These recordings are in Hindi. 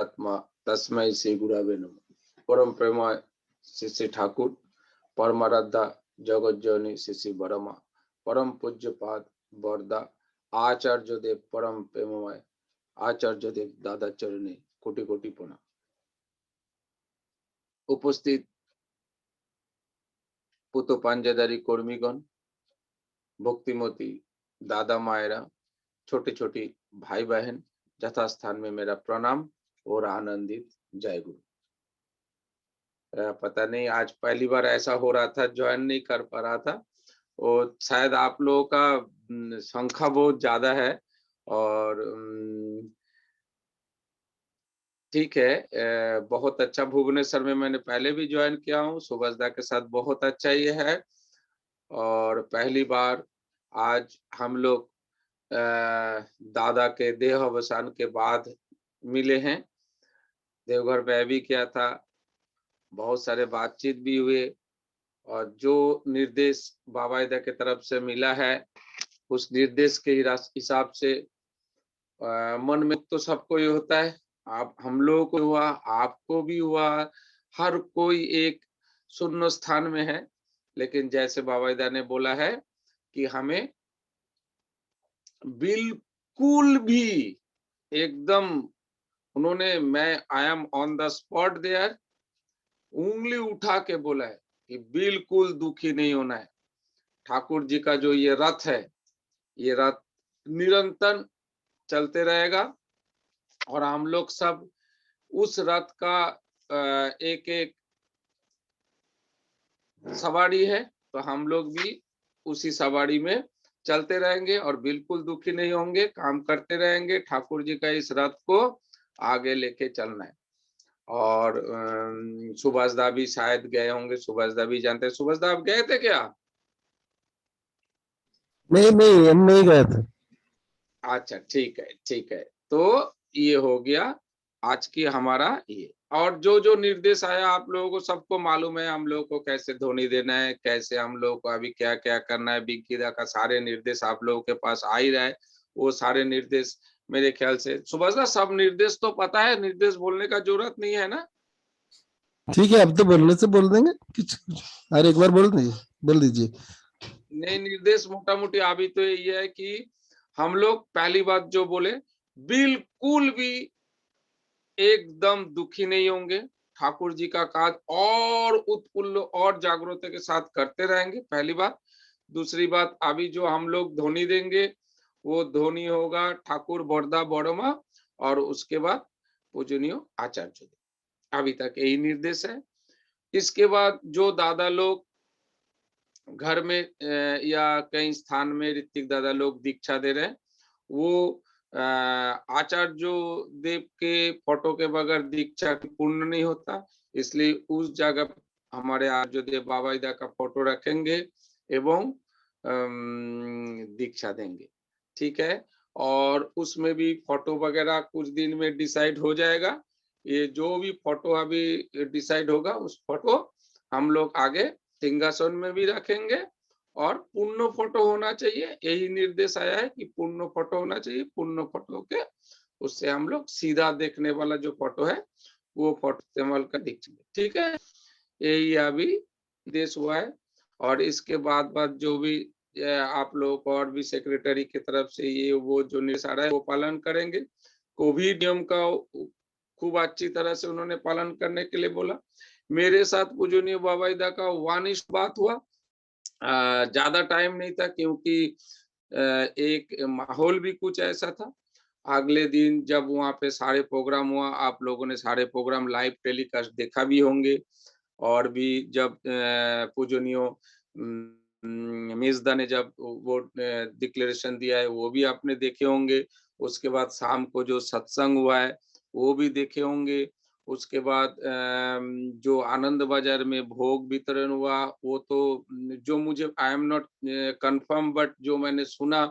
आत्मा तस्मै श्री गुरवे नमः। परम प्रेमय श्री श्री ठाकुर परमाराध्या जगज्जननी श्री श्री बरमा परम पूज्यपाद बरदा आचार्य देव परम प्रेममय आचार्य देव दादा चरणे कोटि कोटि प्रणाम। उपस्थित पुतो पांजादारी कर्मीगण, भक्तिमती दादा मायरा, छोटे छोटे भाई बहन, यथास्थान में मेरा प्रणाम और आनंदित जय गुरु। पता नहीं आज पहली बार ऐसा हो रहा था, ज्वाइन नहीं कर पा रहा था और शायद आप लोगों का संख्या बहुत ज्यादा है और ठीक है, बहुत अच्छा। भुवनेश्वर में मैंने पहले भी ज्वाइन किया हूँ सुभाषदा के साथ, बहुत अच्छा ये है। और पहली बार आज हम लोग दादा के देह अवसान के बाद मिले हैं। देवघर में भी किया था, बहुत सारे बातचीत भी हुए और जो निर्देश बाबाईदा की तरफ से मिला है उस निर्देश के हिसाब से मन में तो सबको ये होता है, आप हम लोगों को हुआ, आपको भी हुआ, हर कोई एक शून्य स्थान में है। लेकिन जैसे बाबाईदा ने बोला है कि हमें बिल्कुल भी एकदम, उन्होंने मैं I am on the spot there उंगली उठा के बोला है कि बिल्कुल दुखी नहीं होना है। ठाकुर जी का जो ये रथ है, ये रथ निरंतर चलते रहेगा और हम लोग सब उस रथ का एक एक सवारी है, तो हम लोग भी उसी सवारी में चलते रहेंगे और बिल्कुल दुखी नहीं होंगे, काम करते रहेंगे। ठाकुर जी का इस रथ को आगे लेके चलना है। और सुभाषदा भी शायद गए होंगे, सुभाषदा भी जानते हैं। सुभाषदा आप गए थे क्या? नहीं हम नहीं गए थे। अच्छा ठीक है ठीक है, तो ये हो गया आज की हमारा ये। और जो जो निर्देश आया आप लोगों को सबको मालूम है, हम लोगों को कैसे ध्वनि देना है, कैसे हम लोगों को अभी क्या क्या करना है। बिंकीदा का सारे निर्देश आप लोगों के पास आ ही रहा है, वो सारे निर्देश मेरे ख्याल से सुभाषदा सब निर्देश तो पता है, निर्देश बोलने का जरूरत नहीं है ना? ठीक है, अब तो बोलने से बोल देंगे कुछ, अरे एक बार बोल दीजिए। नहीं, निर्देश मोटा मोटी अभी तो ये है कि हम लोग पहली बात जो बोले, बिल्कुल भी एकदम दुखी नहीं होंगे। ठाकुर जी का काज और उत्फुल्ल और जागरूकता के साथ करते रहेंगे, पहली बात। दूसरी बात, अभी जो हम लोग ध्वनि देंगे वो ध्वनि होगा ठाकुर बरदा बड़मा और उसके बाद पूजनीय आचार्य। अभी तक यही निर्देश है। इसके बाद जो दादा लोग घर में या कई स्थान में ऋतिक दादा लोग दीक्षा दे रहे हैं, वो आचार्य देव के फोटो के बगैर दीक्षा पूर्ण नहीं होता, इसलिए उस जगह हमारे आचार्य देव बाबाईदा का फोटो रखेंगे एवं दीक्षा देंगे। ठीक है, और उसमें भी फोटो वगैरह कुछ दिन में डिसाइड हो जाएगा। ये जो भी फोटो अभी डिसाइड होगा उस फोटो हम लोग आगे सिंहासन में भी रखेंगे और पूर्ण फोटो होना चाहिए। यही निर्देश आया है कि पूर्ण फोटो होना चाहिए। पूर्ण फोटो के उससे हम लोग सीधा देखने वाला जो फोटो है वो फोटो इस्तेमाल कर दीजिए। ठीक है, यही अभी निर्देश हुआ है। और इसके बाद जो भी आप लोग को और भी सेक्रेटरी की तरफ से ये वो जो निर्देश आ रहा है वो पालन करेंगे। कोविड नियम का खूब अच्छी तरह से उन्होंने पालन करने के लिए बोला। मेरे साथ पूजनीय बाबाईदा का वानिश बात हुआ, ज्यादा टाइम नहीं था क्योंकि एक माहौल भी कुछ ऐसा था। अगले दिन जब वहाँ पे सारे प्रोग्राम हुआ, आप लोगों ने सारे प्रोग्राम लाइव टेलीकास्ट देखा भी होंगे। और भी जब पूजनीय मिर्ज़ा ने जब वो डिक्लेरेशन दिया है वो भी आपने देखे होंगे। उसके बाद शाम को जो सत्संग हुआ है वो भी देखे होंगे। उसके बाद जो आनंद बाजार में भोग वितरण हुआ वो तो जो मुझे I am not confirm but जो मैंने सुना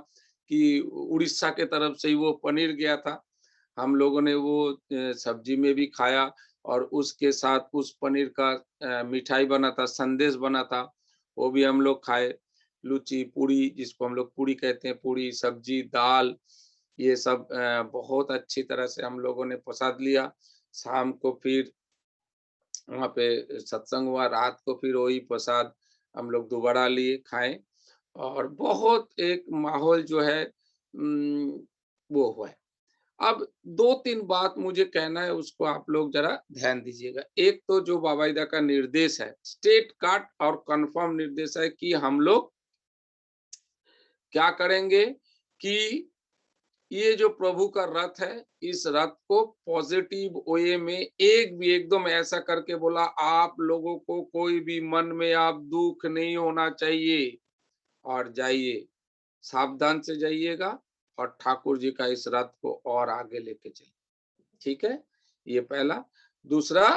कि उड़ीसा के तरफ से ही वो पनीर गया था। हम लोगों ने वो सब्जी में भी खाया और उसके साथ उस पनीर का मिठाई बना था, संदेश बना था, वो भी हम लोग खाए। लुची, पूड़ी जिसको हम लोग पूड़ी कहते हैं, पूड़ी, सब्जी, दाल, ये सब बहुत अच्छी तरह से हम लोगों ने प्रसाद लिया। शाम को फिर वहाँ पे सत्संग हुआ, रात को फिर वही प्रसाद हम लोग दोबारा लिए, खाए और बहुत एक माहौल जो है वो हुआ है। अब 2-3 बात मुझे कहना है, उसको आप लोग ज़रा ध्यान दीजिएगा। एक तो जो बाबा-ईदा का निर्देश है, स्ट्रेट कट और कन्फर्म निर्देश है कि हम लोग क्या करेंगे कि ये जो प्रभु का रथ है, इस रथ को पॉजिटिव वे में एक भी एकदम ऐसा करके बोला, आप लोगों को कोई भी मन में आप दुःख नहीं होना चाहिए और जाइए, सावधान से जाइएगा और ठाकुर जी का इस रथ को और आगे लेके चलिए। ठीक है? ये पहला। दूसरा,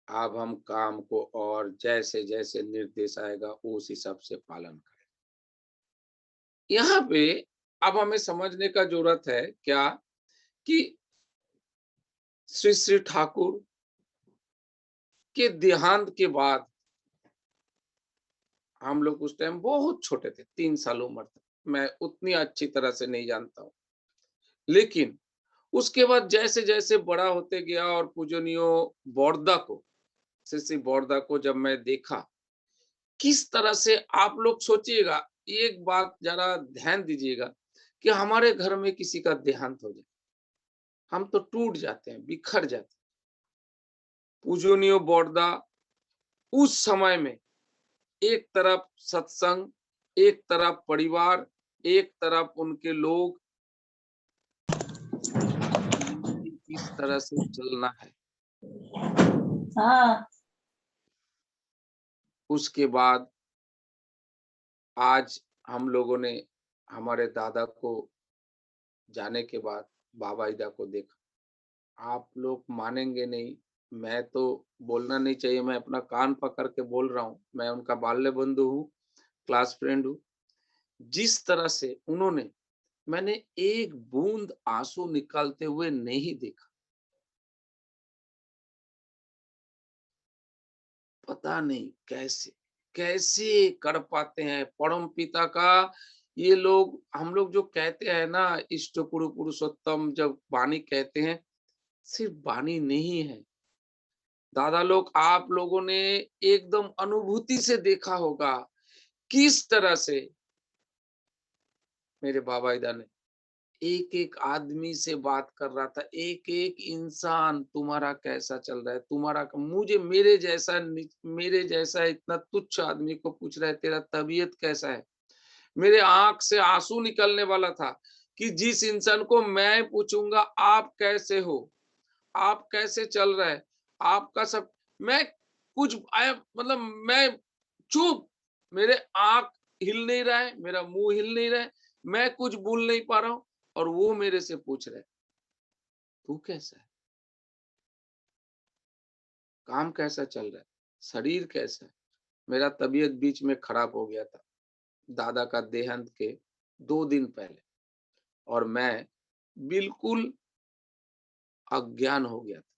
अब हम काम को और जैसे-जैसे निर्देश आएगा उस हिसाब से पालन करें। यहाँ पे अब हमें समझने का जरूरत है क्या कि श्री श्री ठाकुर के देहांत के बाद हम लोग उस टाइम बहुत छोटे थे, 3 साल उम्र था। मैं उतनी अच्छी तरह से नहीं जानता हूँ। लेकिन उसके बाद जैसे-जैसे बड़ा होते गया और पूजनीय बॉर्दा को, श्री श्री बॉर्दा को जब मैं देखा, किस तरह से आप लोग सोचिएगा, एक बात ज़रा ध्यान दीजिएगा कि हमारे घर में किसी का देहांत हो जाए, हम तो टूट जाते हैं, बिखर जाते हैं। पूजनीय बॉर्दा उस समय में एक तरफ सत्संग, एक तरफ परिवार, एक तरफ उनके लोग, किस तरह से चलना है। हाँ। उसके बाद आज हम लोगों ने हमारे दादा को जाने के बाद बाबा-ईदा को देखा। आप लोग मानेंगे नहीं, मैं तो बोलना नहीं चाहिए, मैं अपना कान पकड़ के बोल रहा हूँ। मैं उनका बाल्य बंधु हूँ, क्लास फ्रेंड हूँ। जिस तरह से उन्होंने, मैंने एक बूंद आंसू निकालते हुए नहीं देखा। पता नहीं कैसे, कैसे कर पाते हैं परम पिता का। ये लोग, हम लोग जो कहते हैं ना, इष्ट पुरु पुरुषोत्तम जब वाणी कहते हैं, सिर्फ वाणी नहीं है। दादा लोग, आप लोगों ने एकदम अनुभूति से देखा होगा किस तरह से मेरे बाबा-ईदा ने एक-एक आदमी से बात कर रहा था, एक-एक इंसान तुम्हारा कैसा चल रहा है, तुम्हारा मुझे मेरे जैसा इतना तुच्छ आदमी को पूछ रहा है तेरा तबीयत कैसा है। मेरे आँख से आँसू निकलने वाला था कि जिस इंसान को मैं पूछूँगा आप कैसे हो? आप कैसे चल रहा है? आपका सब, मैं कुछ आया मतलब मैं चुप, मेरे आँख हिल नहीं रहा है, मेरा मुँह हिल नहीं रहा है, मैं कुछ बोल नहीं पा रहा हूँ और वो मेरे से पूछ रहे, "तू कैसा है? काम कैसा चल रहा है? शरीर कैसा है?" मेरा तबीयत बीच में खराब हो गया था, दादा का देहांत के 2 दिन पहले, और मैं बिल्कुल अज्ञान हो गया था,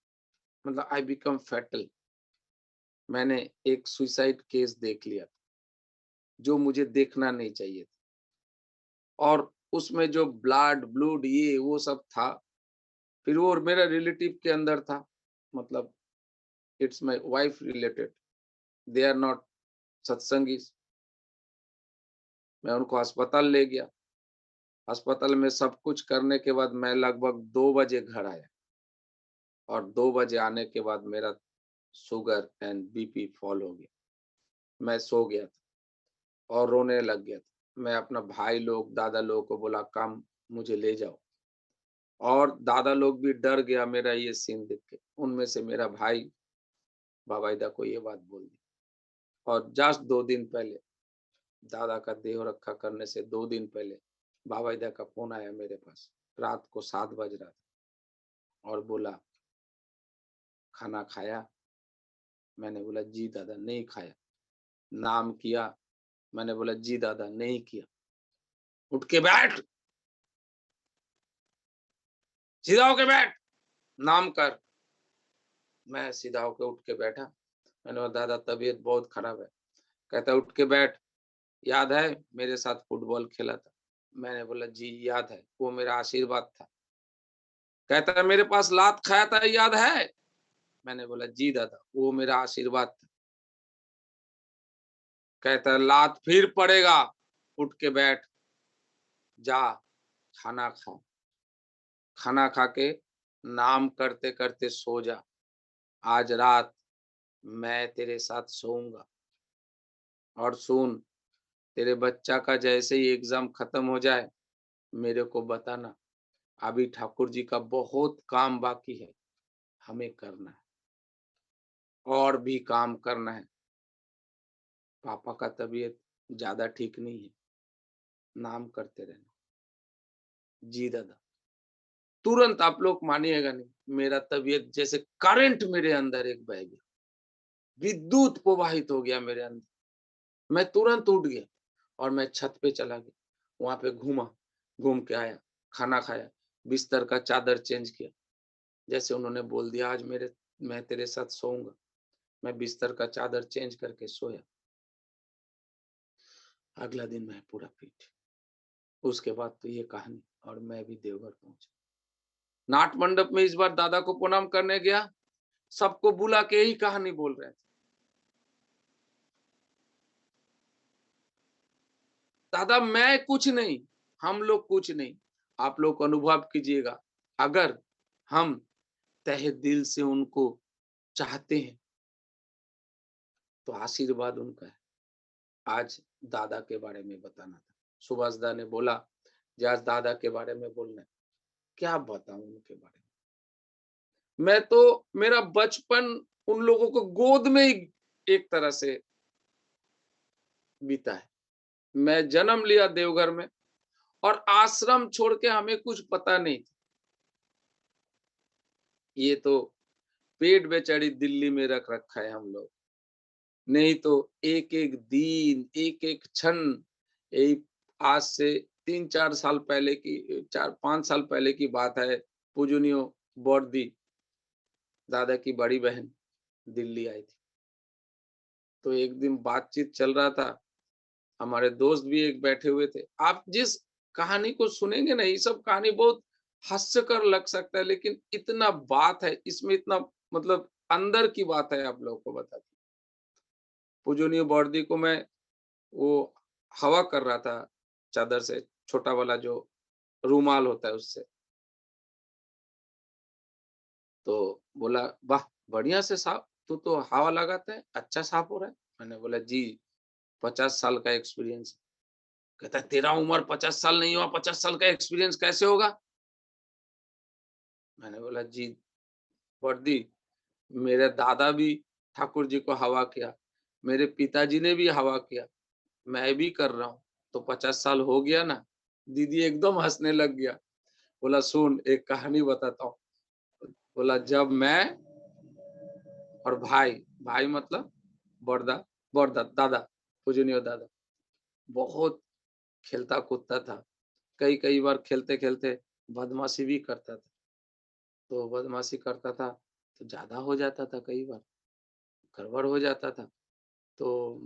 मतलब आई बिकम फैटल। मैंने एक सुसाइड केस देख लिया था, जो मुझे देखना नहीं चाहिए था, और उसमें जो ब्लड ये वो सब था, फिर वो मेरा रिलेटिव के अंदर था, मतलब it's my wife related, they are not satsangis. मैं उनको अस्पताल ले गया, अस्पताल में सब कुछ करने के बाद मैं लगभग 2 बजे घर आया, और 2 बजे आने के बाद मेरा शुगर एंड बीपी फॉल हो गया। मैं सो गया था और रोने लग गया था। मैं अपना भाई लोग, दादा लोगों को बोला, "कम, मुझे ले जाओ।" और दादा लोग भी डर गया मेरा ये सीन देख के। उनमें से मेरा भाई बाबा-ईदा को ये बात बोल दी, और जस्ट 2 दिन पहले, दादा का देह रक्षा करने से 2 दिन पहले बाबा-ईदा का फ़ोन आया मेरे पास। रात को 7 बज रहा था और बोला, "खाना खाया?" मैंने बोला, "जी दादा, नहीं खाया।" नाम किया, मैंने बोला, "जी दादा, नहीं किया।" "उठ के बैठ, सीधा होके बैठ, नाम कर।" मैं सीधा होके उठ के बैठा। मैंने बोला, "दादा, तबीयत बहुत खराब है।" कहता है, "उठ के बैठ, याद है मेरे साथ फुटबॉल खेला था?" मैंने बोला, "जी याद है, वो मेरा आशीर्वाद था।" कहता है मेरे पास लात खाया था, याद है? मैंने बोला जी दादा, वो मेरा आशीर्वाद था। कहता है लात फिर पड़ेगा, उठ के बैठ, जा खाना खा, खाना खा के नाम करते करते सो जा, आज रात मैं तेरे साथ सोऊंगा। और सुन, तेरे बच्चा का जैसे ही एग्जाम खत्म हो जाए मेरे को बताना, अभी ठाकुर जी का बहुत काम बाकी है, हमें करना है और भी काम करना है। पापा का तबीयत ज्यादा ठीक नहीं है, नाम करते रहना। जी दादा। तुरंत, आप लोग मानिएगा नहीं, मेरा तबीयत जैसे करंट मेरे अंदर एक बह गया, विद्युत प्रवाहित हो गया मेरे अंदर। मैं तुरंत उठ गया और मैं छत पे चला गया, वहां पे घूमा, घूम के आया, खाना खाया, बिस्तर का चादर चेंज किया। जैसे उन्होंने बोल दिया आज मैं तेरे साथ सोऊंगा, मैं बिस्तर का चादर चेंज करके सोया। अगला दिन मैं पूरा फिट। उसके बाद तो ये कहानी, और मैं भी देवघर पहुंचा। नाट मंडप में इस बार दादा को प्रणाम करने गया, सबको बुला के यही कहानी बोल रहे थे। दादा मैं कुछ नहीं, हम लोग कुछ नहीं, आप लोग अनुभव कीजिएगा, अगर हम तहे दिल से उनको चाहते हैं तो आशीर्वाद उनका है। आज दादा के बारे में बताना था, सुभाष दा ने बोला कि आज दादा के बारे में बोलना है। क्या बताऊं उनके बारे में, मैं तो, मेरा बचपन उन लोगों को गोद में ही एक तरह से बीता है। मैं जन्म लिया देवघर में और आश्रम छोड़ के हमें कुछ पता नहीं था। ये तो पेट बेचारी दिल्ली में रख रखा है हम लोग, नहीं तो एक एक दिन, एक एक क्षण, यही आज से 3-4 साल पहले की, 4-5 साल पहले की बात है। पूजनीय बॉर्दी, दादा की बड़ी बहन, दिल्ली आई थी। तो एक दिन बातचीत चल रहा था, हमारे दोस्त भी एक बैठे हुए थे। आप जिस कहानी को सुनेंगे ना, ये सब कहानी बहुत हास्यकर लग सकता है, लेकिन इतना बात है इसमें, इतना मतलब अंदर की बात है, आप लोगों को बताती। पूजनीय बॉर्दी को मैं वो हवा कर रहा था चादर से, छोटा वाला जो रूमाल होता है उससे। तो बोला वाह, बढ़िया से साफ, तू तो हवा लगाता है, अच्छा साफ हो रहा है। मैंने बोला जी, 50 साल का एक्सपीरियंस। कहता है तेरा उम्र 50 साल नहीं हुआ, 50 साल का एक्सपीरियंस कैसे होगा? मैंने बोला जी वर्दी, मेरे दादा भी ठाकुर जी को हवा किया, मेरे पिताजी ने भी हवा किया, मैं भी कर रहा हूँ, तो 50 साल हो गया ना। दीदी एकदम हंसने लग गया। बोला सुन, एक कहानी बताता हूँ। बोला जब मैं और भाई, भाई मतलब बड़दा, बड़दा दादा, पूजनीय दादा, बहुत खेलता कूदता था। कई कई बार खेलते खेलते बदमाशी भी करता था। तो बदमाशी करता था तो ज्यादा हो जाता था, कई बार गड़बड़ हो जाता था। तो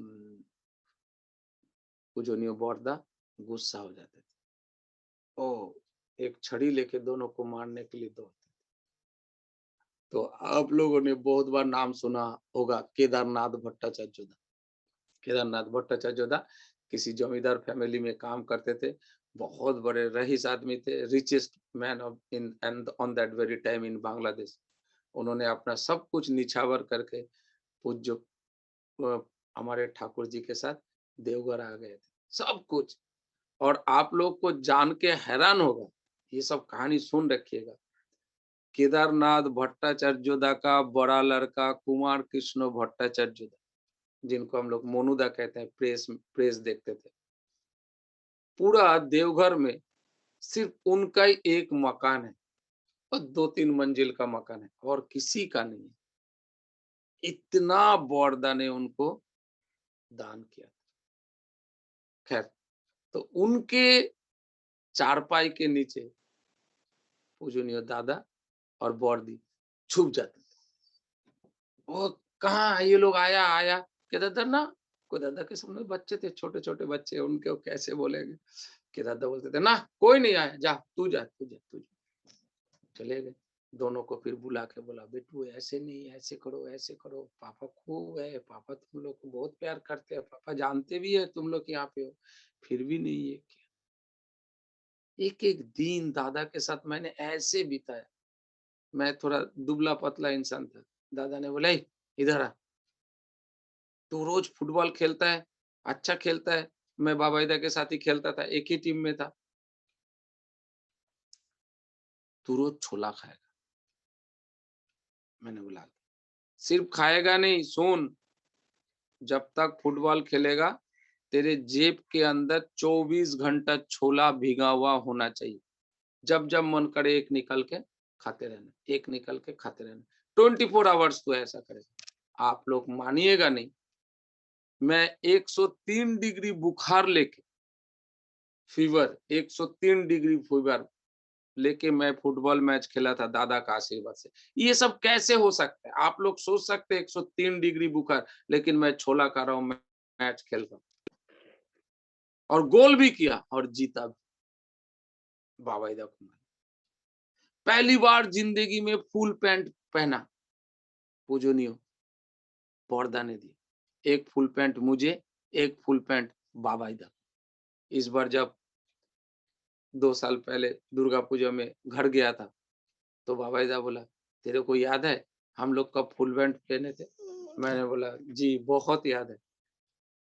पूजनीय बड़दा गुस्सा हो जाते थे, ओ एक छड़ी लेके दोनों को मारने के लिए दौड़ते। तो आप लोगों ने बहुत बार नाम सुना होगा, केदारनाथ भट्टाचार्य। केदारनाथ भट्टाचार्य किसी जमींदार फैमिली में काम करते थे, बहुत बड़े रईस आदमी थे, richest man of in and on that very time in Bangladesh. उन्होंने अपना सब कुछ निछावर करके पूज्य हमारे ठाकुर जी के साथ देवघर आ गए थे, सब कुछ। और आप लोग को जान के हैरान होगा, ये सब कहानी सुन रखिएगा। केदारनाथ भट्टाचार्य का बड़ा लड़का कुमार कृष्ण भट्टाचार्य, जिनको हम लोग मोनूदा कहते हैं, प्रेस प्रेस देखते थे, पूरा देवघर में सिर्फ उनका ही एक मकान है, और 2-3 मंजिल का मकान है, और किसी का नहीं है। इतना बड़दा ने उनको दान किया। खैर, तो उनके चारपाई के नीचे पूजनीय दादा और बॉर्दी छुप जाते थे। वो कहाँ ये लोग, आया आया के दादा ना, कोई दादा के सामने बच्चे थे, छोटे छोटे बच्चे, उनके कैसे बोलेंगे। के दादा बोलते थे ना कोई नहीं आया, जा तू जा तू जा तू जा। चले गए। दोनों को फिर बुला के बोला, बेटू ऐसे नहीं, ऐसे करो, ऐसे करो, पापा खूब है, पापा तुम लोग को बहुत प्यार करते हैं, पापा जानते भी है तुम लोग यहाँ पे हो, फिर भी नहीं ये किया। एक एक दिन दादा के साथ मैंने ऐसे बिताया। मैं थोड़ा दुबला पतला इंसान था। दादा ने बोला, "ए, इधर आ, तू रोज फुटबॉल खेलता है, अच्छा खेलता है, मैं बाबाईदा के साथ ही खेलता था, एक ही टीम में था, तू रोज छोला खाएगा।" मैंने बोला, सिर्फ खाएगा नहीं, सुन, जब तक फुटबॉल खेलेगा तेरे जेब के अंदर 24 घंटा छोला भीगा हुआ होना चाहिए। जब जब मन करे एक निकल के खाते रहना, एक निकल के खाते रहना, 24 आवर्स तू ऐसा करेगा। आप लोग मानिएगा नहीं, मैं 103 डिग्री बुखार लेके, फीवर 103 डिग्री फीवर लेके मैं फुटबॉल मैच खेला था दादा का आशीर्वाद से। ये सब कैसे हो सकता है? आप लोग सोच सकते हैं 103 डिग्री बुखार, लेकिन मैं छोला खा रहा हूँ, मैच खेल रहा हूँ और गोल भी किया और जीता भी। बाबाईदा कुमार पहली बार जिंदगी में फुल पैंट पहना, पूजनीय बॉर्दा ने दिया। एक फुल पैंट मुझे, एक फुल पैंट बाबाईदा। इस बार जब 2 साल पहले दुर्गा पूजा में घर गया था, तो बाबाईदा बोला, तेरे को याद है हम लोग कब फुल पैंट पहने थे? मैंने बोला, जी बहुत याद है।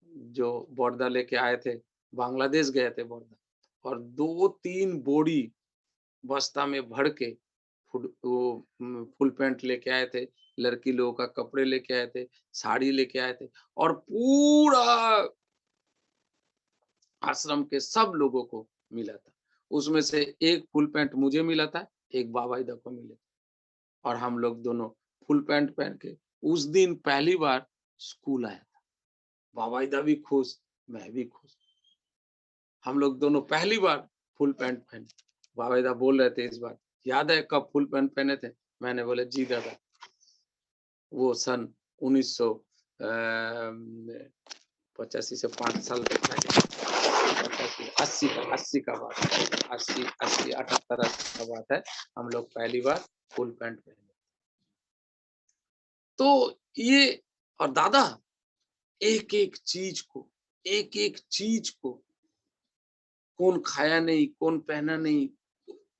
जो बॉर्दा लेके आए थे, बांग्लादेश गए थे बॉर्दा, और 2-3 बोरी बस्ता में भर के फुल पैंट लेके आए थे, लड़की लोगों का कपड़े लेके आए थे, साड़ी लेके आए थे, और पूरा आश्रम के सब लोगों को मिला था। उसमें से एक फुल पैंट मुझे मिला था, एक बाबाईदा को मिला था, और हम लोग दोनों फुल पैंट पहन के उस दिन पहली बार स्कूल आया था। बाबाईदा भी खुश, मैं भी खुश। हम लोग दोनों पहली बार फुल पैंट पहने। बाबाईदा बोल रहे थे इस बार, याद है कब फुल पैंट पहने थे? मैंने बोला, जी दादा, वो सन 1985 से 5 साल पहले, 80 का बात है, 80, 78, 80 का बात है, हम लोग पहली बार फुल पैंट पहने। तो ये, और दादा एक एक चीज को, एक एक चीज को, कौन खाया नहीं, कौन पहना नहीं।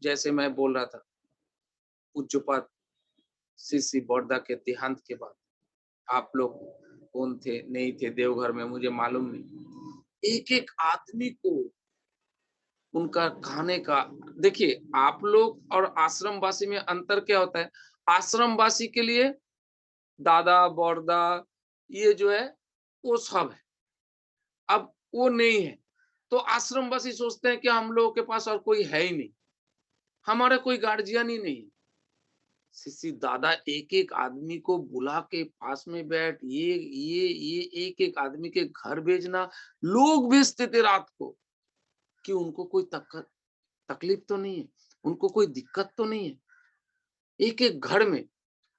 जैसे मैं बोल रहा था, पूज्यपात श्री बड़दा के देहांत के बाद आप लोग कौन थे नहीं थे देवघर में, मुझे मालूम नहीं। एक एक आदमी को उनका खाने का, देखिए आप लोग और आश्रमवासी में अंतर क्या होता है? आश्रमवासी के लिए दादा बड़दा ये जो है वो सब है, अब वो नहीं है, तो आश्रमवासी सोचते हैं कि हम लोगों के पास और कोई है ही नहीं, हमारा कोई गार्जियन ही नहीं। शिशि दादा एक एक आदमी को बुला के पास में बैठ, ये एक एक आदमी के घर भेजना, लोग भेजते थे रात को, कि उनको कोई तकलीफ तो नहीं है, उनको कोई दिक्कत तो नहीं है। एक एक घर में,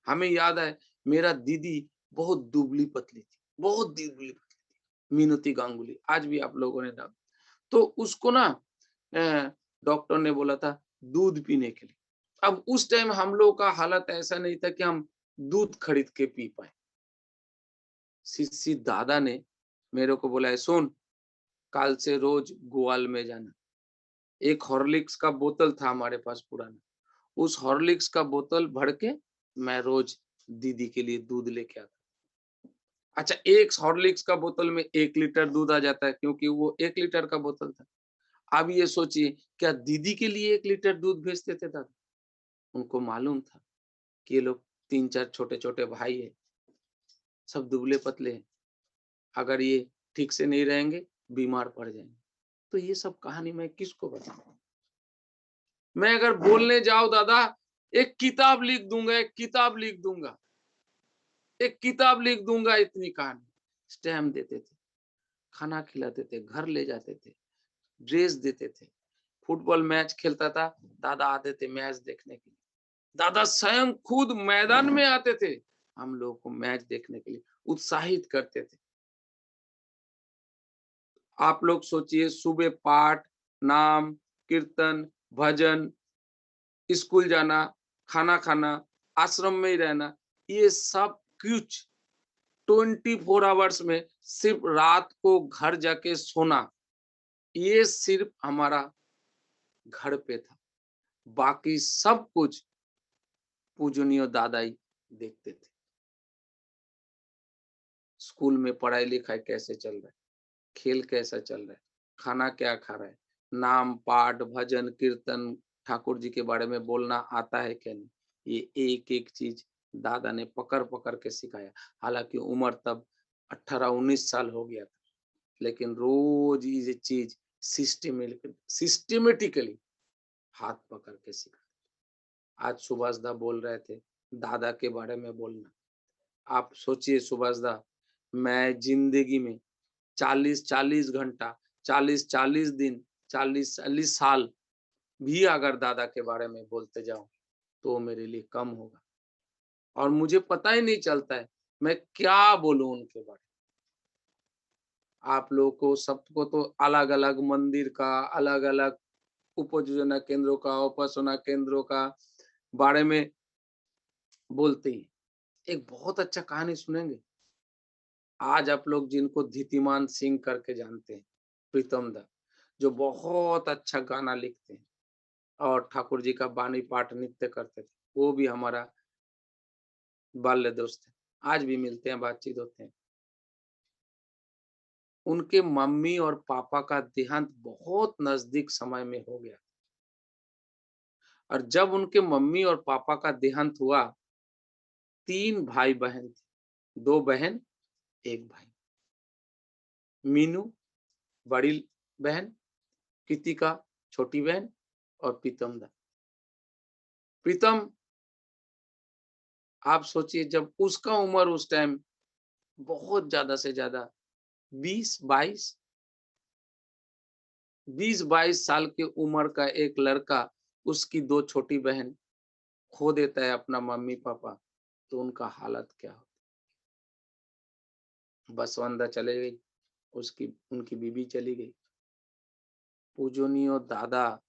हमें याद है मेरा दीदी बहुत दुबली पतली थी, बहुत दुबली पतली थी, मीनूती गांगुली, आज भी आप लोगों ने नाम। तो उसको ना डॉक्टर ने बोला था दूध पीने के लिए। अब उस टाइम हम लोग का हालत ऐसा नहीं था कि हम दूध खरीद के पी पाए। शिशि दादा ने मेरे को बोला है, सुन, कल से रोज गोवाल में जाना। एक हॉर्लिक्स का बोतल था हमारे पास पुराना, उस हॉर्लिक्स का बोतल भर के मैं रोज दीदी के लिए दूध लेके आता। अच्छा, एक हॉर्लिक्स का बोतल में 1 लीटर दूध आ जाता है, क्योंकि वो 1 लीटर का बोतल था। अब ये सोचिए, क्या दीदी के लिए 1 लीटर दूध भेजते थे दादा? उनको मालूम था कि ये लोग 3-4 छोटे-छोटे भाई है, सब दुबले-पतले हैं। अगर ये ठीक से नहीं रहेंगे, बीमार पड़ जाएंगे। तो ये सब कहानी मैं किसको बताऊं? मैं अगर बोलने जाऊं दादा, एक किताब लिख दूंगा, एक किताब लिख दूंगा, एक किताब लिख दूंगा, इतनी कहानी। स्टैम्प देते थे, खाना खिलाते थे, घर ले जाते थे, ड्रेस देते थे, फुटबॉल मैच खेलता था, दादा आते थे मैच देखने के लिए। दादा स्वयं खुद मैदान में आते थे, हम लोग को मैच देखने के लिए उत्साहित करते थे। आप लोग सोचिए, सुबह पाठ, नाम, कीर्तन, भजन, स्कूल जाना, खाना खाना, आश्रम में ही रहना, ये सब कुछ 24 आवर्स में सिर्फ रात को घर जाके सोना, ये सिर्फ हमारा घर पे था। बाकी सब कुछ पूजनीय दादा ही देखते थे। स्कूल में पढ़ाई लिखाई कैसे चल रहा है, खेल कैसा चल रहा है, खाना क्या खा रहा है, नाम पाठ भजन कीर्तन ठाकुर जी के बारे में बोलना आता है क्या नहीं, ये एक एक चीज दादा ने पकड़ पकड़ के सिखाया। हालांकि उम्र तब 18-19 साल हो गया था, लेकिन रोज ये चीज सिस्टमेटिकली हाथ पकड़ के सिखा। आज सुभाष दा बोल रहे थे दादा के बारे में बोलना। आप सोचिए सुभाष दा, मैं जिंदगी में 40-40 घंटा, 40-40 दिन, 40-40 साल भी अगर दादा के बारे में बोलते जाऊं तो मेरे लिए कम होगा, और मुझे पता ही नहीं चलता है मैं क्या बोलूं उनके बारे में। आप लोगों को सबको तो अलग अलग मंदिर का, अलग अलग उपयोजना केंद्रों का, उपासना केंद्रों का बारे में बोलते ही। एक बहुत अच्छा कहानी सुनेंगे आज आप लोग, जिनको धीतिमान सिंह करके जानते हैं, प्रीतम दा, जो बहुत अच्छा गाना लिखते हैं और ठाकुर जी का बानी पाठ नित्य करते थे। वो भी हमारा बाल्य दोस्त है, आज भी मिलते हैं, बातचीत होते हैं। उनके मम्मी और पापा का देहांत बहुत नजदीक समय में हो गया, और जब उनके मम्मी और पापा का देहांत हुआ, 3 भाई बहन थे, 2 बहन 1 भाई। मीनू बड़ी बहन, कृतिका छोटी बहन और प्रीतम दा। प्रीतम, आप सोचिए जब उसका उम्र उस टाइम बहुत ज्यादा से ज्यादा 20-22 साल की उम्र का एक लड़का उसकी 2 छोटी बहन खो देता है अपना मम्मी पापा, तो उनका हालत क्या हो। बसवंदा चले गई, उसकी उनकी बीबी चली गई। पूजनीय दादा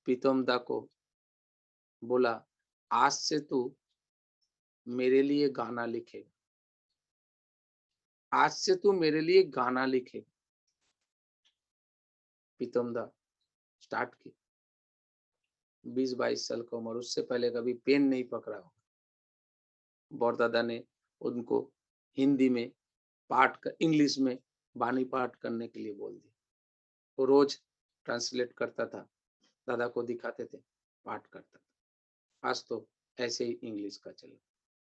प्रीतम दा को बोला, आज से तू मेरे लिए गाना लिखेगा, आज से तू मेरे लिए गाना लिखेगा। प्रीतम दा स्टार्ट की, 20-22 साल की उम्र, उससे पहले कभी पेन नहीं पकड़ा हो। बड़दादा ने उनको हिंदी में इंग्लिश में बानी पाठ करने के लिए बोल दिया। वो रोज ट्रांसलेट करता था, दादा को दिखाते थे, पाठ करता था। आज तो ऐसे ही इंग्लिश का चला,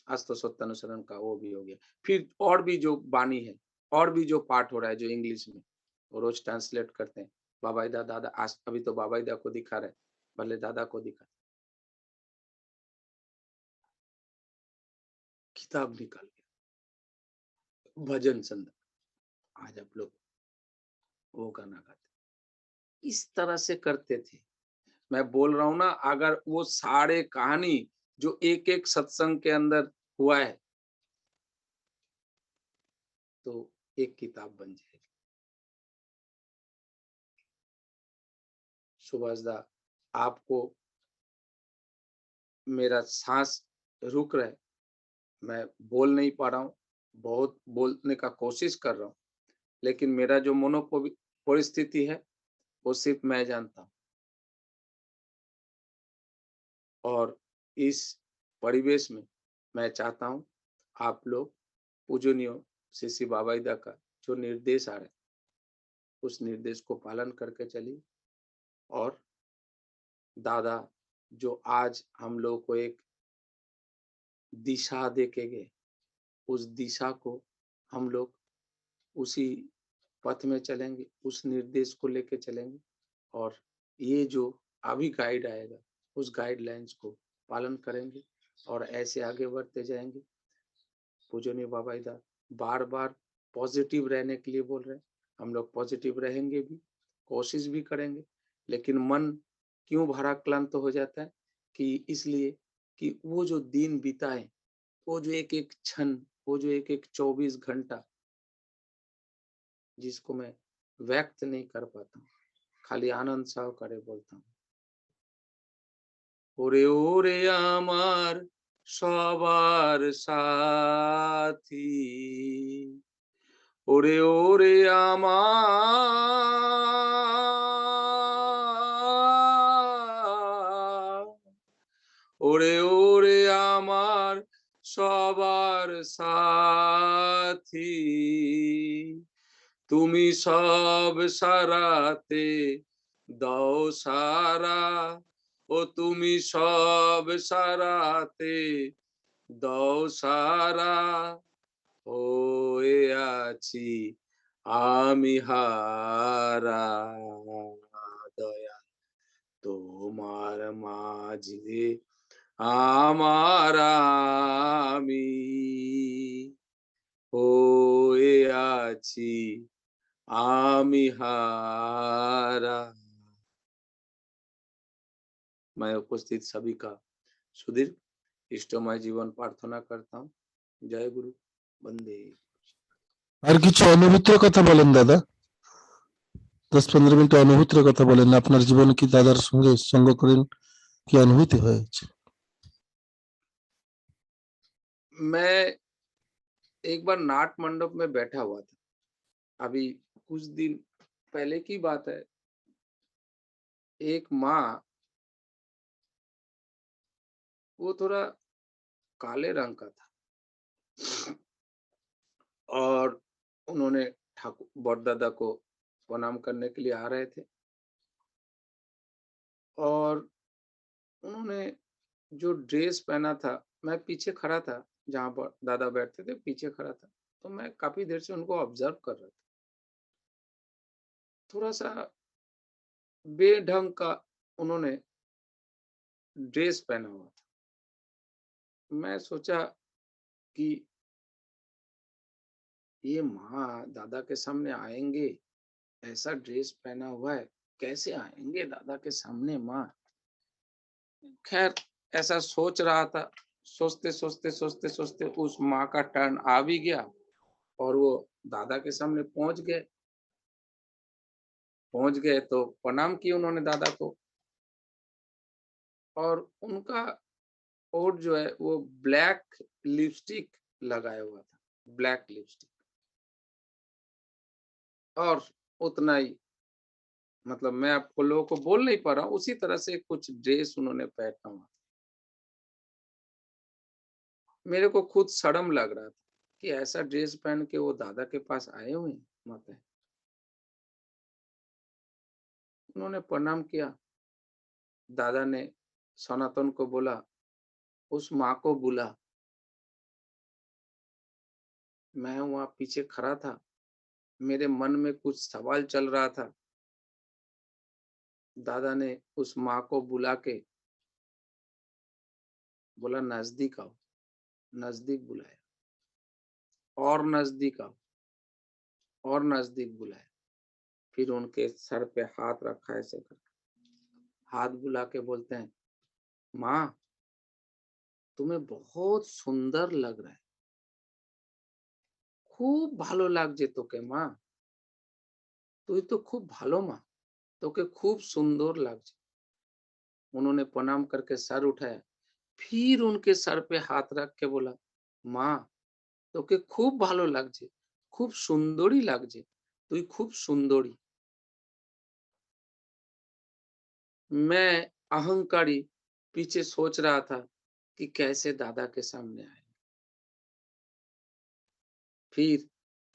आज तो सत्यानुसरण का वो भी हो गया। फिर और भी जो बानी है, और भी जो पाठ हो रहा है जो इंग्लिश में, वो रोज ट्रांसलेट करते हैं। बाबाईदा दादा, आज अभी तो बाबाईदा को दिखा रहे, पहले दादा को दिखा। किताब निकाल के भजन संध्या, आज आप लोग वो गाना गाते, इस तरह से करते थे। मैं बोल रहा हूं ना, अगर वो सारे कहानी जो एक एक सत्संग के अंदर हुआ है तो एक किताब बन जाएगी। सुभाष दा, आपको मेरा सांस रुक रहा है, मैं बोल नहीं पा रहा हूँ, बहुत बोलने का कोशिश कर रहा हूँ, लेकिन मेरा जो परिस्थिति है वो सिर्फ मैं जानता हूँ। और इस परिवेश में मैं चाहता हूँ आप लोग पूजनीय श्री श्री बाबाईदा का जो निर्देश आ रहे हैं, उस निर्देश को पालन करके चलिए। और दादा जो आज हम लोग को एक दिशा दे के गए, उस दिशा को हम लोग उसी पथ में चलेंगे, उस निर्देश को लेके चलेंगे। और ये जो अभी गाइड आएगा, उस गाइडलाइंस को पालन करेंगे और ऐसे आगे बढ़ते जाएंगे। पूजनीय बाबाईदा बार बार पॉजिटिव रहने के लिए बोल रहे हैं, हम लोग पॉजिटिव रहेंगे भी, कोशिश भी करेंगे। लेकिन मन क्यों भाराक्रांत हो जाता है, कि इसलिए कि वो जो दिन बिताए, वो जो एक एक क्षण, वो जो एक एक 24 घंटा, जिसको मैं व्यक्त नहीं कर पाता हूँ, खाली आनंद सहकारे बोलता हूँ। ওরে ওরে আমার সবার সাথী, ওরে ওরে আমার, ওরে ওরে আমার সবার সাথী, তুমি সব সারাতে দাও সারা, ও তুমি সব সারাতে দাও সারা, হয়ে আছি আমি হারা, দয়া তোমার মাঝে আমার আমি হয়ে আছি আমি हारा। मैं उपस्थित सभी का सुदीर्घ इष्टमय जीवन प्रार्थना करता हूँ। जय गुरु, वंदे। আর কিছু অনুভূতির কথা বলেন দাদা, 10-15 মিনিট অনুভূতির কথা বলেন। আপনার জীবনে কি দাদার সঙ্গে সঙ্গ করেন, কি অনুভূতি হয়েছে? मैं एक बार नाट मंडप में बैठा हुआ था, अभी कुछ दिन पहले की बात है। एक माँ, वो थोड़ा काले रंग का था और उन्होंने ठाकुर बड़दादा को प्रणाम करने के लिए आ रहे थे और उन्होंने जो ड्रेस पहना था, मैं पीछे खड़ा था, जहाँ पर दादा बैठते थे पीछे खड़ा था, तो मैं काफी देर से उनको ऑब्जर्व कर रहा था। थोड़ा सा बेढंग का उन्होंने ड्रेस पहना हुआ था। मैं सोचा कि ये माँ दादा के सामने आएंगे, ऐसा ड्रेस पहना हुआ है, कैसे आएंगे दादा के सामने माँ। खैर ऐसा सोच रहा था, सोचते सोचते सोचते सोचते उस माँ का टर्न आ भी गया और वो दादा के सामने पहुंच गए तो प्रणाम किए उन्होंने दादा को और उनका ओठ जो है वो ब्लैक लिपस्टिक लगाया हुआ था, ब्लैक लिपस्टिक, और उतना ही, मतलब मैं आपको लोगों को बोल नहीं पा रहा हूँ, उसी तरह से कुछ ड्रेस उन्होंने पहना हुआ था। मेरे को खुद शर्म लग रहा था कि ऐसा ड्रेस पहन के वो दादा के पास आए हुए हैं माता। उन्होंने प्रणाम किया, दादा ने सनातन को बोला उस माँ को बुला। मैं वहां पीछे खड़ा था, मेरे मन में कुछ सवाल चल रहा था। दादा ने उस माँ को बुला के बोला नजदीक आओ, नजदीक बुलाया और नजदीक आओ और नजदीक बुलाया, फिर उनके सर पे हाथ रखा ऐसे करके, हाथ बुला के बोलते हैं माँ तुम्हें बहुत सुंदर लग रहा है, खूब ভালো লাগছে তোকে মা, তুই তো খুব ভালো মা, তোকে खूब सुंदर লাগছে। उन्होंने प्रणाम करके सर उठाया, फिर उनके सर पे हाथ रख के बोला माँ তোকে খুব ভালো লাগছে, খুব সুন্দরী লাগছে, তুই খুব সুন্দরী। मैं अहंकारी पीछे सोच रहा था कि कैसे दादा के सामने आए। फिर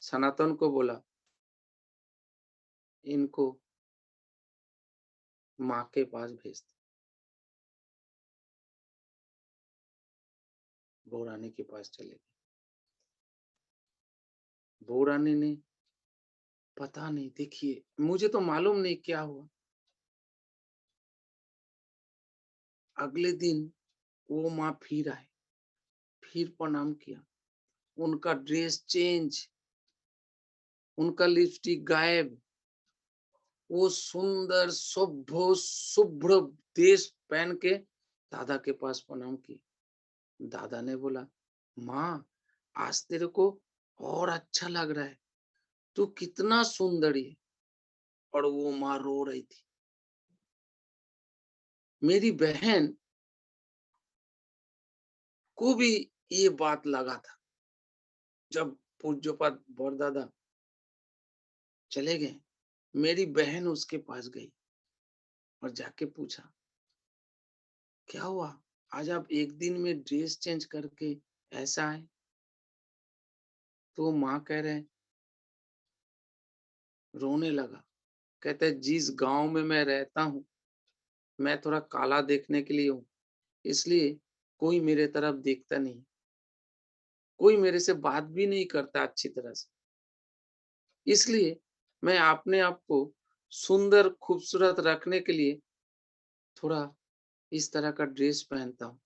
सनातन को बोला इनको माँ के पास भेज दे। बहू रानी के पास चले गए। बहू रानी ने, पता नहीं, देखिए मुझे तो मालूम नहीं क्या हुआ, अगले दिन वो माँ फिर आए, फिर प्रणाम किया, उनका ड्रेस चेंज, उनका लिपस्टिक गायब, वो सुंदर शुभ्र शुभ्र ड्रेस पहन के दादा के पास प्रणाम की। दादा ने बोला माँ आज तेरे को और अच्छा लग रहा है, तू कितना सुंदरी है। और वो माँ रो रही थी। मेरी बहन को भी ये बात लगा था। जब पूज्यपाद बड़दादा चले गए, मेरी बहन उसके पास गई और जाके पूछा, क्या हुआ? आज आप एक दिन में ड्रेस चेंज करके ऐसा आए? तो माँ कह रहे हैं, रोने लगा। कहते हैं, जिस गांव में मैं रहता हूँ, मैं थोड़ा काला देखने के लिए हूँ, इसलिए कोई मेरे तरफ देखता नहीं, कोई मेरे से बात भी नहीं करता अच्छी तरह से। इसलिए मैं अपने आप को सुंदर खूबसूरत रखने के लिए थोड़ा इस तरह का ड्रेस पहनता हूँ,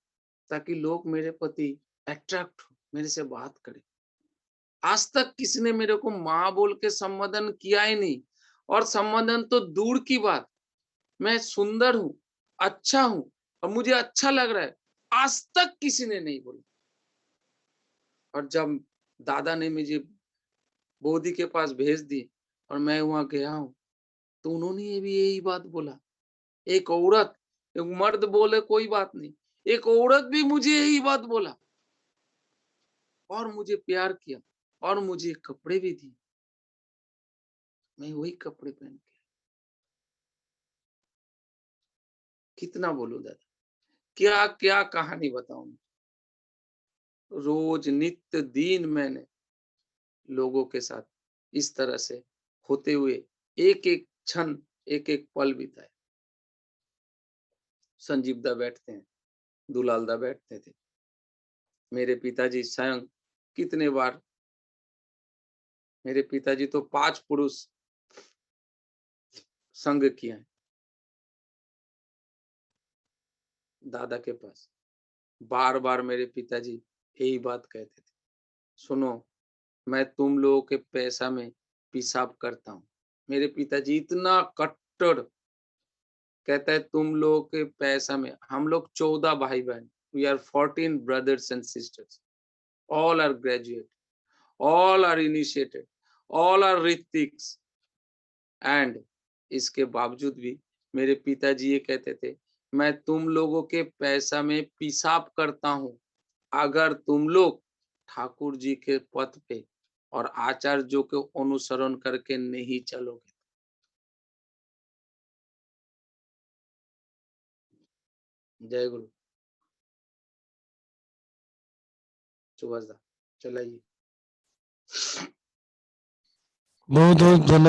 ताकि लोग मेरे प्रति अट्रैक्ट हो, मेरे से बात करें। आज तक किसी ने मेरे को माँ बोल के संबोधन किया ही नहीं, और संबोधन तो दूर की बात, मैं सुंदर हूँ, अच्छा हूँ और मुझे अच्छा लग रहा है, आज तक किसी ने नहीं बोला। और जब दादा ने मुझे बोधी के पास भेज दी और मैं वहां गया हूँ, तो उन्होंने ये भी यही बात बोला। एक औरत, एक मर्द बोले कोई बात नहीं, एक औरत भी मुझे यही बात बोला और मुझे प्यार किया और मुझे कपड़े भी दिए। मैं वही कपड़े पहन के, कितना बोलूं दादा, क्या क्या कहानी बताऊं। रोज नित्य दिन मैंने लोगों के साथ इस तरह से होते हुए एक एक क्षण, एक एक पल बिताए। संजीव दा बैठते हैं, दुलाल दा बैठते थे, मेरे पिताजी स्वयं कितने बार, मेरे पिताजी तो 5 पुरुष संग किए हैं दादा के पास। बार बार मेरे पिताजी यही बात कहते थे, सुनो, मैं तुम लोगों के पैसा में पेशाब करता हूँ। मेरे पिताजी इतना कट्टर, कहता है तुम लोगों के पैसा में, हम लोग 14 भाई बहन, we are 14 brothers and sisters, all are graduate, all are initiated, all are ऋतिक्स, एंड इसके बावजूद भी मेरे पिताजी ये कहते थे, मैं तुम लोगों के पैसा में पेशाब करता हूँ, अगर तुम लोग ठाकुर जी के पथ पे और आचार्यों के अनुसरण करके नहीं चलोगे। जय गुरु। सुभाष दा चलाइए। बहुत बहुत धन्यवाद।